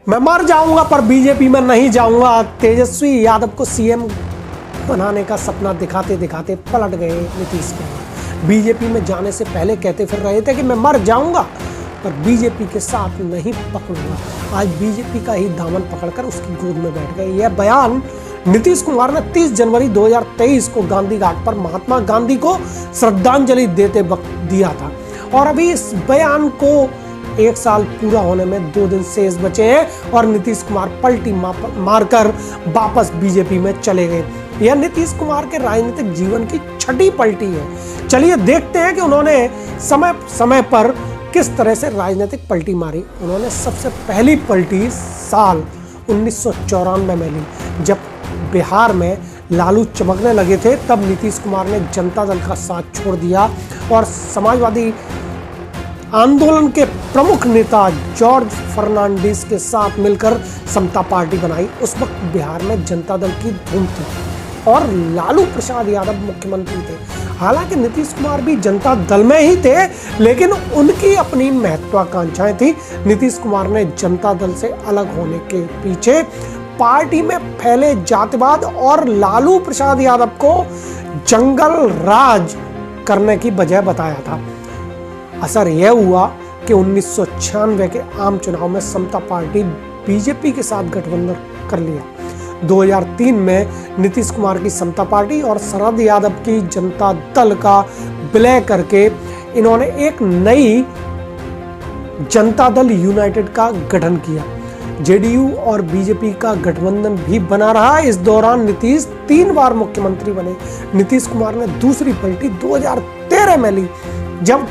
मैं मर जाऊंगा पर बीजेपी में नहीं जाऊंगा। तेजस्वी यादव को सीएम बनाने का सपना दिखाते दिखाते पलट गए नीतीश कुमार। बीजेपी में जाने से पहले कहते फिर रहे थे कि मैं मर जाऊंगा पर बीजेपी के साथ नहीं पकड़ूंगा। आज बीजेपी का ही दामन पकड़कर उसकी गोद में बैठ गए। यह बयान नीतीश कुमार ने 30 जनवरी 2023 को गांधी घाट पर महात्मा गांधी को श्रद्धांजलि देते वक्त दिया था और अभी इस बयान को 1 साल पूरा होने में 2 दिन शेष बचे हैं और नीतीश कुमार पलटी मारकर वापस बीजेपी में चले गए। यह नीतीश कुमार के राजनीतिक जीवन की छठी पलटी है। चलिए देखते हैं कि उन्होंने समय समय पर किस तरह से राजनीतिक पलटी मारी। उन्होंने सबसे पहली पलटी साल 1994 में ली, जब बिहार में लालू चमकने लगे थे। तब नीतीश कुमार ने जनता दल का साथ छोड़ दिया और समाजवादी आंदोलन के प्रमुख नेता जॉर्ज फर्नांडिस के साथ मिलकर समता पार्टी बनाई। उस वक्त बिहार में जनता दल की धूम थी और लालू प्रसाद यादव मुख्यमंत्री थे। हालांकि नीतीश कुमार भी जनता दल में ही थे, लेकिन उनकी अपनी महत्वाकांक्षाएं थी। नीतीश कुमार ने जनता दल से अलग होने के पीछे पार्टी में फैले जातिवाद और लालू प्रसाद यादव को जंगल राज करने की वजह बताया था। असर यह हुआ कि 1996 के आम चुनाव में समता पार्टी बीजेपी के साथ गठबंधन कर लिया। 2003 में नीतीश कुमार की समता पार्टी और शरद यादव की जनता दल का विलय करके इन्होंने एक नई जनता दल यूनाइटेड का गठन किया। जेडीयू और बीजेपी का गठबंधन भी बना रहा। इस दौरान नीतीश 3 बार मुख्यमंत्री बने। नीतीश कुमार ने दूसरी पलटी 2013 में ली, जब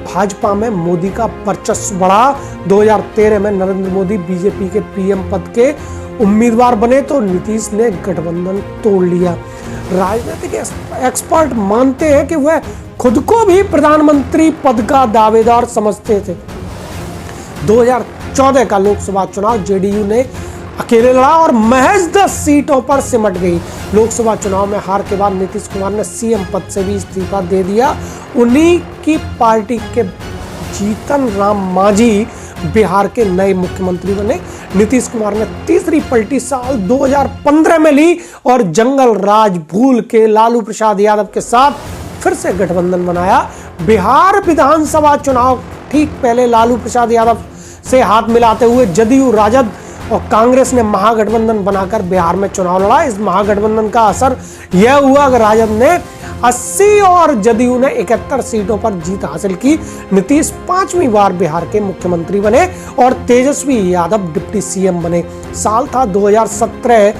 भाजपा में मोदी का वर्चस्व बढ़ा। 2013 में नरेंद्र मोदी बीजेपी के पीएम पद के उम्मीदवार बने तो नीतीश ने गठबंधन तोड़ लिया। राजनीतिक एक्सपर्ट मानते हैं कि वह खुद को भी प्रधानमंत्री पद का दावेदार समझते थे। 2014 का लोकसभा चुनाव जेडीयू ने अकेले लड़ा और महज 10 सीटों पर सिमट गई। लोकसभा चुनाव में हार के बाद नीतीश कुमार ने सीएम पद से भी इस्तीफा दे दिया। उन्हीं की पार्टी के जीतन राम मांझी बिहार के नए मुख्यमंत्री बने। नीतीश कुमार ने तीसरी पलटी साल 2015 में ली और जंगल राज भूल के लालू प्रसाद यादव के साथ फिर से गठबंधन बनाया। बिहार विधानसभा चुनाव ठीक पहले लालू प्रसाद यादव से हाथ मिलाते हुए जदयू, राजद और कांग्रेस ने महागठबंधन बनाकर बिहार में चुनाव लड़ा। इस महागठबंधन का असर यह हुआ कि राजद ने 80 और जदयू ने 71 सीटों पर जीत हासिल की। नीतीश 5वीं बार बिहार के मुख्यमंत्री बने और तेजस्वी यादव डिप्टी सीएम बने। साल था 2017।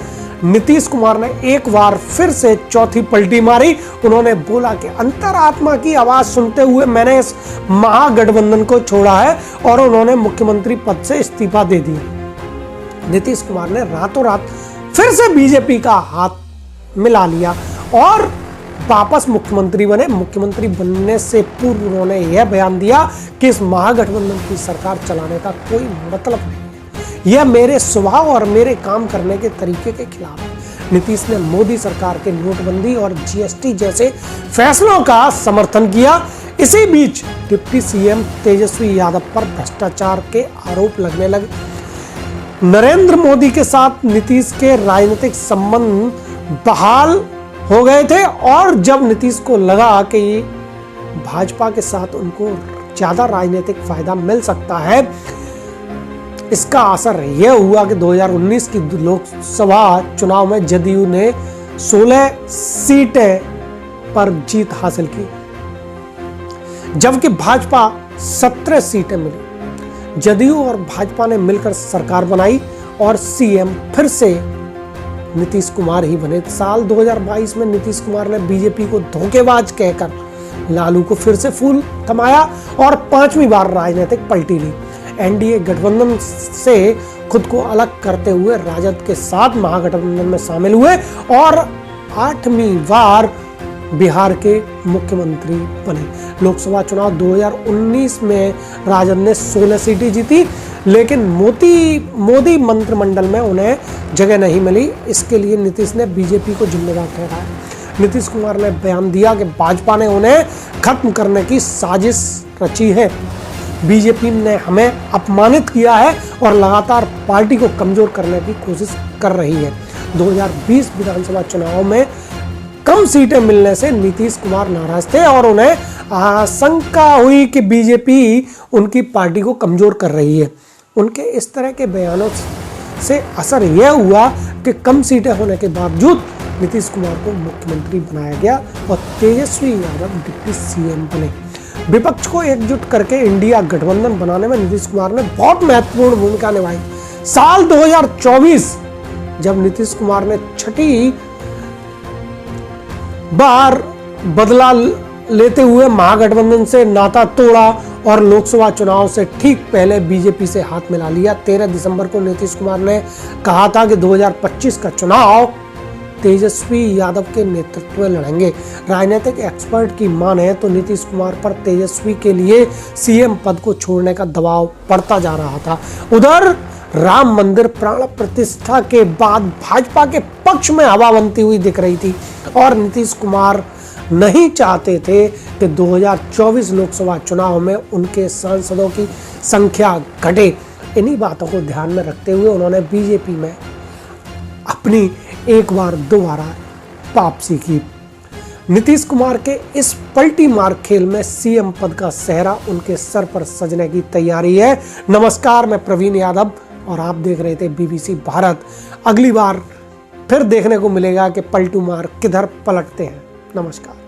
नीतीश कुमार ने एक बार फिर से चौथी पलटी मारी। उन्होंने बोला कि अंतरात्मा की आवाज सुनते हुए मैंने इस महागठबंधन को छोड़ा है और उन्होंने मुख्यमंत्री पद से इस्तीफा दे दिया। नीतीश कुमार ने रातों रात फिर से बीजेपी का हाथ मिला लिया और वापस मुख्यमंत्री बने। मुख्यमंत्री बनने से पूर्व उन्होंने यह बयान दिया कि इस महागठबंधन की सरकार चलाने का कोई मतलब नहीं है, यह मेरे स्वभाव और मेरे काम करने के तरीके के खिलाफ है। नीतीश ने मोदी सरकार के नोटबंदी और जीएसटी जैसे फैसलों का समर्थन किया। इसी बीच डिप्टी सीएम तेजस्वी यादव पर भ्रष्टाचार के आरोप लगने लगे। नरेंद्र मोदी के साथ नीतीश के राजनीतिक संबंध बहाल हो गए थे और जब नीतीश को लगा कि भाजपा के साथ उनको ज्यादा राजनीतिक फायदा मिल सकता है, इसका असर यह हुआ कि 2019 की लोकसभा चुनाव में जदयू ने 16 सीटें पर जीत हासिल की, जबकि भाजपा 17 सीटें मिली। जदयू और भाजपा ने मिलकर सरकार बनाई और सीएम फिर से नीतीश कुमार ही बने। साल 2022 में नीतीश कुमार ने बीजेपी को धोखेबाज कहकर लालू को फिर से फूल थमाया और 5वीं बार राजनीतिक पलटी ली। एनडीए गठबंधन से खुद को अलग करते हुए राजद के साथ महागठबंधन में शामिल हुए और 8वीं बार बिहार के मुख्यमंत्री बने। लोकसभा चुनाव 2019 में राजद ने 16 सीटें जीती, लेकिन मोदी मंत्रिमंडल में उन्हें जगह नहीं मिली। इसके लिए नीतीश ने बीजेपी को जिम्मेदार ठहराया। नीतीश कुमार ने बयान दिया कि भाजपा ने उन्हें खत्म करने की साजिश रची है। बीजेपी ने हमें अपमानित किया है और लगातार पार्टी को कमजोर करने की कोशिश कर रही है। 2020 विधानसभा चुनाव में कम सीटें मिलने से नीतीश कुमार नाराज थे और उन्हें आशंका हुई कि बीजेपी उनकी पार्टी को कमजोर कर रही है। उनके इस तरह के बयानों से असर यह हुआ कि कम सीटें होने के बावजूद नीतीश कुमार को मुख्यमंत्री बनाया गया और तेजस्वी यादव डिप्टी सीएम बने। विपक्ष को एकजुट करके इंडिया गठबंधन बनाने में नीतीश कुमार ने बहुत महत्वपूर्ण भूमिका निभाई। साल 2024 जब नीतीश कुमार ने छठी बार बदला लेते हुए महागठबंधन से नाता तोड़ा और लोकसभा चुनाव से ठीक पहले बीजेपी से हाथ मिला लिया। 13 दिसंबर को नीतीश कुमार ने कहा था कि 2025 का चुनाव तेजस्वी यादव के नेतृत्व में लड़ेंगे। राजनीतिक एक्सपर्ट की माने तो नीतीश कुमार पर तेजस्वी के लिए सीएम पद को छोड़ने का दबाव पड़ता जा रहा था। उधर राम मंदिर प्राण प्रतिष्ठा के बाद भाजपा के पक्ष में हवा बनती हुई दिख रही थी और नीतीश कुमार नहीं चाहते थे कि 2024 लोकसभा चुनाव में उनके सांसदों की संख्या घटे। इन्हीं बातों को ध्यान में रखते हुए उन्होंने बीजेपी में अपनी एक बार दोबारा वापसी की। नीतीश कुमार के इस पलटी मार खेल में सीएम पद का सेहरा उनके सर पर सजने की तैयारी है। नमस्कार, मैं प्रवीण यादव और आप देख रहे थे बीबीसी भारत। अगली बार फिर देखने को मिलेगा कि पलटू मार किधर पलटते हैं। नमस्कार।